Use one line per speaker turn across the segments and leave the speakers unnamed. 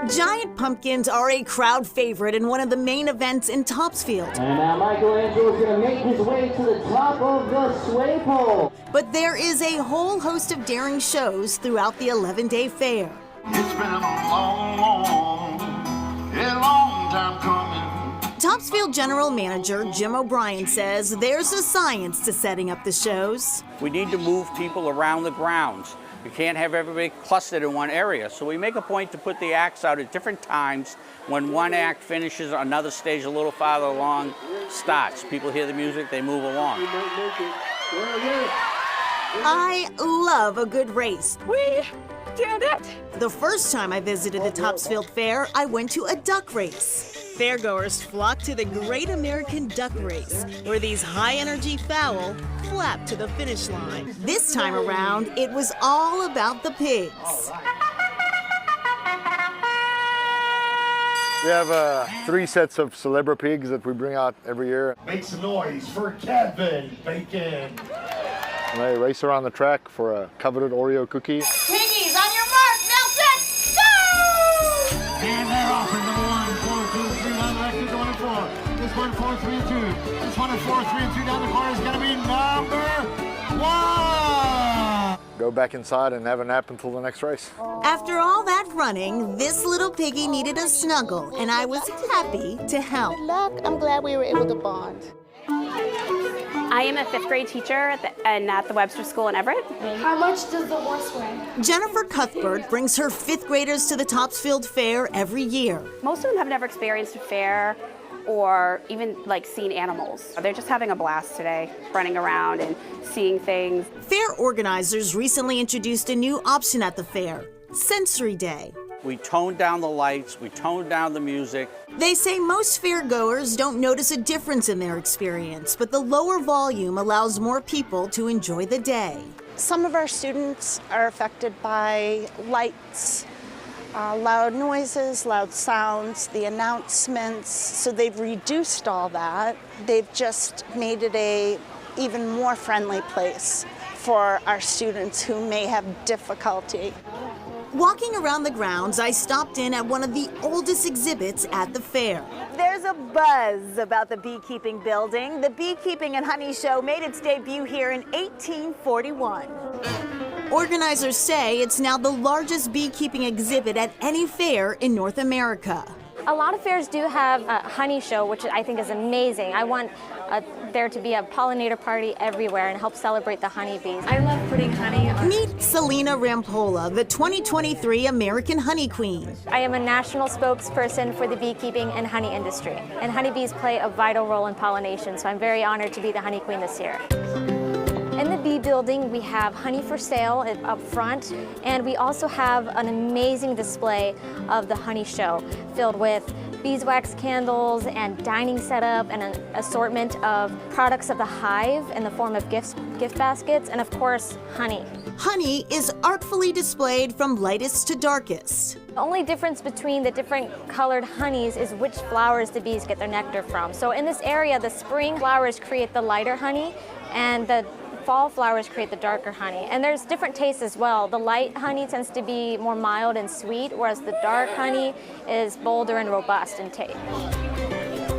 Giant pumpkins are a crowd favorite and one of the main events in Topsfield.
And now Michelangelo is going to make his way to the top of the sway pole.
But there is a whole host of daring shows throughout the 11-day fair.
It's been a long time coming.
Topsfield General Manager Jim O'Brien says there's a science to setting up the shows.
We need to move people around the grounds. You can't have everybody clustered in one area. So we make a point to put the acts out at different times. When one act finishes, another stage a little farther along starts. People hear the music, they move along.
I love a good race.
We did it!
The first time I visited the Topsfield Fair, I went to a duck race. Fairgoers flock to the Great American Duck Race, where these high-energy fowl flap to the finish line. This time around, it was all about the pigs.
We have 3 sets of Celebra pigs that we bring out every year.
Make some noise for Kevin Bacon.
And they race around the track for a coveted Oreo cookie.
Piggies, on your mark, now set, go!
And they're off in number 1, 4, 2, 3, down the left, 2, 1, and 4. This one, 4, 3, and 2. This one, and 4, 3, and 2 down the corner is going to be number 1.
Go back inside and have a nap until the next race.
After all that running, this little piggy needed a snuggle, and I was happy to help.
Good luck. I'm glad we were able to bond.
I am a 5th grade teacher at the Webster School in Everett.
How much does the horse weigh?
Jennifer Cuthbert brings her 5th graders to the Topsfield Fair every year.
Most of them have never experienced a fair or even seen animals. They're just having a blast today, running around and seeing things.
Fair organizers recently introduced a new option at the fair, Sensory Day.
We toned down the lights, we toned down the music.
They say most fairgoers don't notice a difference in their experience, but the lower volume allows more people to enjoy the day.
Some of our students are affected by lights, loud noises, loud sounds, the announcements, so they've reduced all that. They've just made it a even more friendly place for our students who may have difficulty.
Walking around the grounds, I stopped in at one of the oldest exhibits at the fair.
There's a buzz about the beekeeping building. The Beekeeping and Honey Show made its debut here in 1841.
Organizers say it's now the largest beekeeping exhibit at any fair in North America.
A lot of fairs do have a honey show, which I think is amazing. I want there to be a pollinator party everywhere and help celebrate the honeybees.
I love putting honey on.
Meet Selena Rampolla, the 2023 American Honey Queen.
I am a national spokesperson for the beekeeping and honey industry, and honeybees play a vital role in pollination, so I'm very honored to be the Honey Queen this year. In the bee building, we have honey for sale up front, and we also have an amazing display of the honey show filled with beeswax candles and dining setup and an assortment of products of the hive in the form of gift baskets, and of course, honey.
Honey is artfully displayed from lightest to darkest.
The only difference between the different colored honeys is which flowers the bees get their nectar from. So in this area, the spring flowers create the lighter honey, and the fall flowers create the darker honey. And there's different tastes as well. The light honey tends to be more mild and sweet, whereas the dark honey is bolder and robust in taste.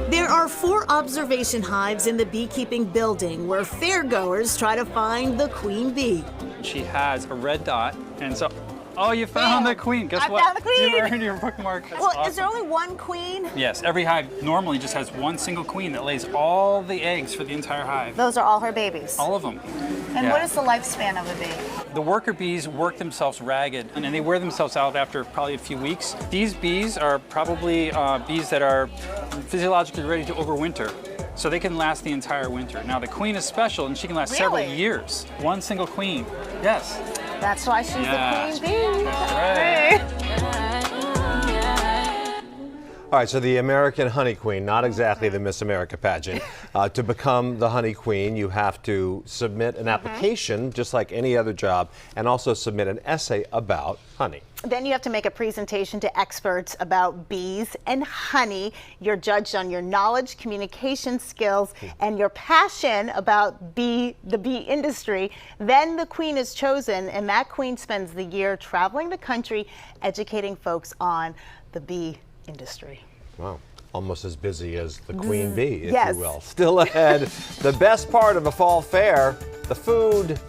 There are 4 observation hives in the beekeeping building where fairgoers try to find the queen bee.
She has a red dot, and so, oh, you found the queen. Guess what?
I found the queen.
You earned your bookmark. That's
well,
awesome.
Is there only one queen?
Yes, every hive normally just has one single queen that lays all the eggs for the entire hive.
Those are all her babies.
All of them.
And what is the lifespan of a bee?
The worker bees work themselves ragged, and then they wear themselves out after probably a few weeks. These bees are probably bees that are physiologically ready to overwinter, so they can last the entire winter. Now, the queen is special, and she can last several years. One single queen. Yes.
That's why she's the queen bee.
Right.
All right, so the American Honey Queen, not exactly the Miss America pageant. To become the Honey Queen, you have to submit an application, just like any other job, and also submit an essay about honey.
Then you have to make a presentation to experts about bees and honey. You're judged on your knowledge, communication skills, and your passion about the bee industry. Then the queen is chosen, and that queen spends the year traveling the country, educating folks on the bee industry.
Wow. Almost as busy as the queen bee, if
Yes.
you will. Still ahead, the best part of a fall fair, the food.